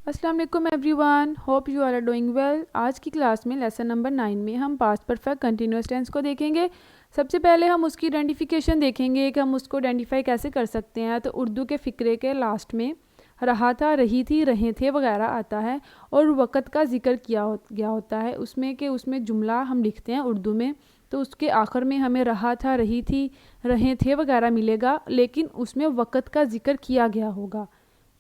अस्सलाम वालेकुम everyone, hope you are doing well. आज की क्लास में लेसन नंबर 9 में हम पास्ट परफेक्ट कंटिन्यूअस टेंस को देखेंगे। सबसे पहले हम उसकी आइडेंटिफिकेशन देखेंगे कि हम उसको आइडेंटिफाई कैसे कर सकते हैं। तो उर्दू के फ़िक्रे के लास्ट में रहा था, रही थी, रहे थे वगैरह आता है और वक़्त का जिक्र गया होता है उसमें कि उसमें जुमला हम लिखते हैं उर्दू में, तो उसके आखिर में हमें रहा था, रही थी, रहे थे वगैरह मिलेगा, लेकिन उसमें वक़्त का जिक्र किया गया होगा।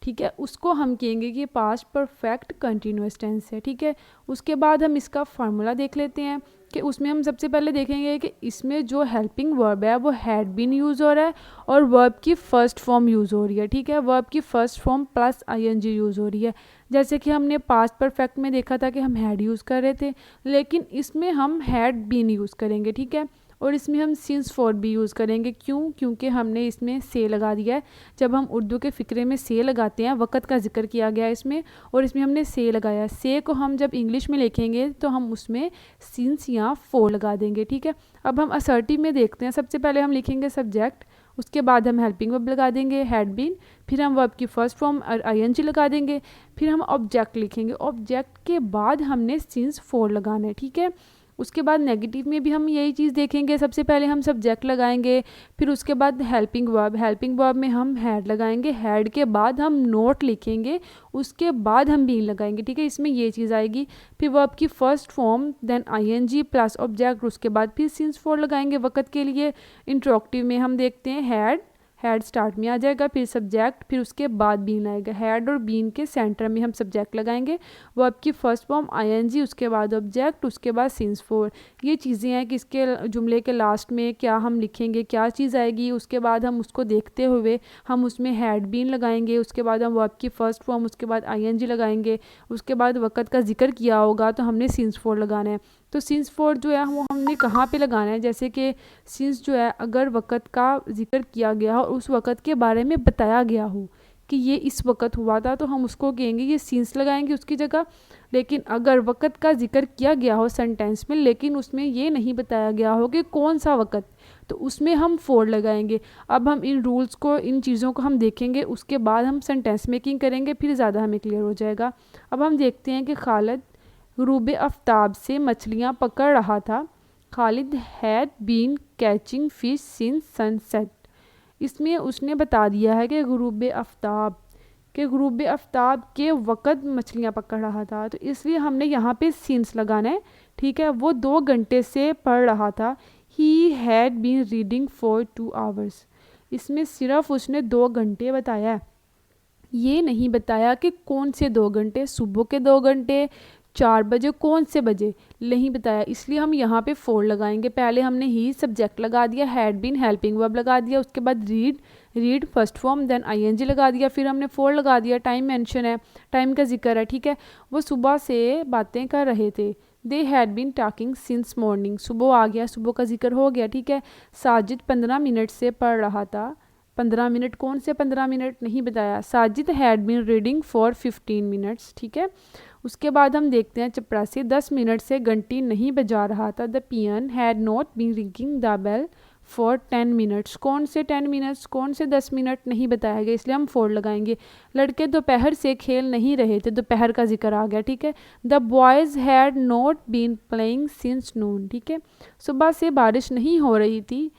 ठीक है, उसको हम कहेंगे कि पास्ट परफेक्ट कंटिन्यूअस टेंस है। ठीक है, उसके बाद हम इसका फार्मूला देख लेते हैं कि उसमें हम सबसे पहले देखेंगे कि इसमें जो हेल्पिंग वर्ब है वो हैड बीन यूज़ हो रहा है और वर्ब की फ़र्स्ट फॉर्म यूज़ हो रही है। ठीक है, वर्ब की first form plus I N G use हो रही है। जैसे कि हमने पास्ट परफेक्ट में देखा था कि हम हैड यूज़ कर रहे थे, लेकिन इसमें हम हैड बीन यूज़ करेंगे। ठीक है, और इसमें हम सिंस फॉर भी यूज़ करेंगे। क्यों? क्योंकि हमने इसमें से लगा दिया है। जब हम उर्दू के फ़िक्रे में से लगाते हैं, वक़्त का जिक्र किया गया है इसमें, और इसमें हमने से लगाया। से को हम जब इंग्लिश में लिखेंगे तो हम उसमें सिंस या फॉर लगा देंगे। ठीक है, अब हम असर्टिव में देखते हैं। सबसे पहले हम लिखेंगे सब्जेक्ट, उसके बाद हम हेल्पिंग वर्ब लगा देंगे हैड बीन, फिर हम वर्ब की फ़र्स्ट फॉर्म आईएनजी लगा देंगे, फिर हम ऑब्जेक्ट लिखेंगे। ऑब्जेक्ट के बाद हमने सिंस फॉर लगाना है। ठीक है, उसके बाद नेगेटिव में भी हम यही चीज़ देखेंगे। सबसे पहले हम सब्जेक्ट लगाएंगे, फिर उसके बाद हेल्पिंग वर्ब में हम हैड लगाएंगे, हैड के बाद हम नोट लिखेंगे, उसके बाद हम बीन लगाएंगे। ठीक है, इसमें ये चीज़ आएगी। फिर वर्ब की first form then I N G plus object, उसके बाद फिर सिंस फॉर लगाएंगे वक़्त के लिए। इंट्रोक्टिव में हम देखते हैं हैड स्टार्ट में आ जाएगा, फिर सब्जेक्ट, फिर उसके बाद बीन आएगा। हैड और बीन के सेंटर में हम सब्जेक्ट लगाएंगे, वर्ब की फ़र्स्ट फॉर्म आईएनजी, उसके बाद ऑब्जेक्ट, उसके बाद सिंस फॉर। ये चीज़ें हैं कि इसके जुमले के लास्ट में क्या हम लिखेंगे, क्या चीज़ आएगी। उसके बाद हम उसको देखते हुए हम उसमें हैड बीन लगाएंगे, उसके बाद हम वर्ब की फ़र्स्ट फॉर्म, उसके बाद आईएनजी लगाएंगे, उसके बाद वक़्त का जिक्र किया होगा तो हमने सिंस फॉर लगाना है। तो सिंस फॉर जो है वो हमने कहाँ पे लगाना है, जैसे कि सिंस जो है अगर वक़्त का जिक्र किया गया हो और उस वक़्त के बारे में बताया गया हो कि ये इस वक़्त हुआ था, तो हम उसको कहेंगे ये सिंस लगाएंगे उसकी जगह। लेकिन अगर वक़्त का जिक्र किया गया हो सेंटेंस में, लेकिन उसमें ये नहीं बताया गया हो कि कौन सा वक़्त, तो उसमें हम फॉर लगाएंगे। अब हम इन रूल्स को, इन चीज़ों को हम देखेंगे, उसके बाद हम सेंटेंस मेकिंग करेंगे, फिर ज़्यादा हमें क्लियर हो जाएगा। अब हम देखते हैं कि खालिद गुरूब आफ्ताब से मछलियाँ पकड़ रहा था। Khalid had been catching fish since sunset. इसमें उसने बता दिया है कि गुरूब आफ्ताब के वक़्त मछलियाँ पकड़ रहा था, तो इसलिए हमने यहाँ पे सिंस लगाना है। ठीक है, वो 2 घंटे से पढ़ रहा था। He had been reading for 2 hours. इसमें सिर्फ उसने 2 घंटे बताया है, ये नहीं बताया कि कौन से 2 घंटे, सुबह के 2 घंटे, 4 बजे, कौन से बजे, नहीं बताया। इसलिए हम यहाँ पे फॉर लगाएंगे। पहले हमने ही सब्जेक्ट लगा दिया, हैड बीन हेल्पिंग वर्ब लगा दिया, उसके बाद read first form then I N G लगा दिया, फिर हमने फॉर लगा दिया। टाइम मेंशन है, टाइम का जिक्र है। ठीक है, वो सुबह से बातें कर रहे थे। They had been talking since morning, सुबह आ गया, सुबह का जिक्र हो गया। ठीक है, साजिद 15 मिनट से पढ़ रहा था। 15 मिनट, कौन से 15 मिनट नहीं बताया। Sajid had been reading for 15 minutes. ठीक है, उसके बाद हम देखते हैं चपरासी 10 मिनट से घंटी नहीं बजा रहा था। The peon had not been ringing the bell for 10 minutes. कौन से 10 मिनट्स, कौन से 10 मिनट नहीं बताया गया, इसलिए हम फॉर लगाएंगे। लड़के दोपहर से खेल नहीं रहे थे, दोपहर का जिक्र आ गया। ठीक है, the boys had not been playing since noon. ठीक है, सुबह से बारिश नहीं हो रही थी।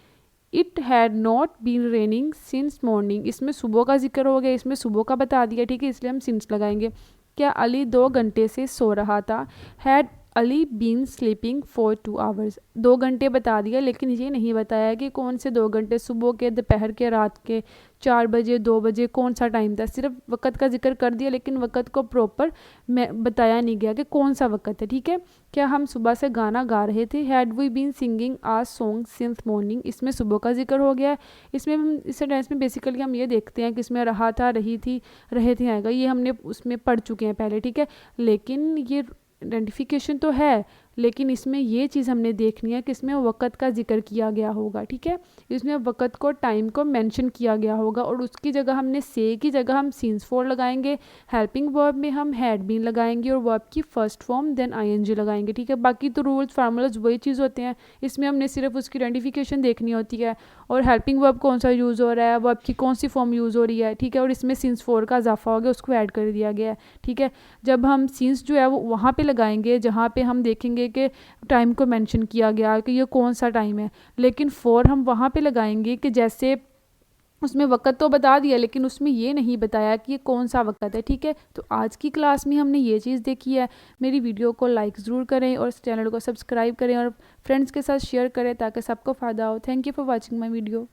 It had not been raining since morning. इसमें सुबह का जिक्र हो गया, इसमें सुबह का बता दिया। ठीक है, इसलिए हम सिंस लगाएंगे। क्या अली 2 घंटे से सो रहा था। Had Ali been sleeping for 2 hours. 2 घंटे बता दिया, लेकिन ये नहीं बताया कि कौन से 2 घंटे, सुबह के, दोपहर के, रात के, 4 बजे, 2 बजे, कौन सा टाइम था। सिर्फ वक़्त का जिक्र कर दिया, लेकिन वक़्त को प्रॉपर बताया नहीं गया कि कौन सा वक़्त है। ठीक है, क्या हम सुबह से गाना गा रहे थे। Had we been singing a song since morning. इसमें सुबह का जिक्र हो गया है। इसमें हम, इस सेंटेंस में बेसिकली हम ये देखते हैं कि इसमें रहा था, रही थी, रहे थे आएगा, ये हमने उसमें पढ़ चुके हैं पहले। ठीक है, लेकिन ये आइडेंटिफिकेशन तो है, लेकिन इसमें ये चीज़ हमने देखनी है कि इसमें वक़्त का जिक्र किया गया होगा, ठीक है। इसमें वक़्त को, टाइम को मेंशन किया गया होगा और उसकी जगह हमने से की जगह हम सीन्स फॉर लगाएंगे। हेल्पिंग वर्ब में हम हैड बीन लगाएंगे और वर्ब की फर्स्ट फॉर्म देन आईएनजी लगाएंगे, ठीक है। बाकी तो रूल्स फार्मूलाज वही चीज़ होते हैं, इसमें हमने सिर्फ उसकी आइडेंटिफिकेशन देखनी होती है और हेल्पिंग वर्ब कौन सा यूज़ हो रहा है, वर्ब की कौन सी फॉर्म यूज़ हो रही है, ठीक है। और इसमें सीन्स फॉर का इजाफा हो गया, उसको ऐड कर दिया गया है, ठीक है। जब हम सीन्स जो है वो वहाँ पे लगाएंगे जहाँ पे हम देखेंगे कि टाइम को मेंशन किया गया कि ये कौन सा टाइम है, लेकिन फॉर हम वहाँ पे लगाएंगे कि जैसे उसमें वक़्त तो बता दिया लेकिन उसमें ये नहीं बताया कि ये कौन सा वक़्त है, ठीक है। तो आज की क्लास में हमने ये चीज़ देखी है। मेरी वीडियो को लाइक ज़रूर करें और इस चैनल को सब्सक्राइब करें और फ्रेंड्स के साथ शेयर करें ताकि सबको फ़ायदा हो। Thank you for watching my video.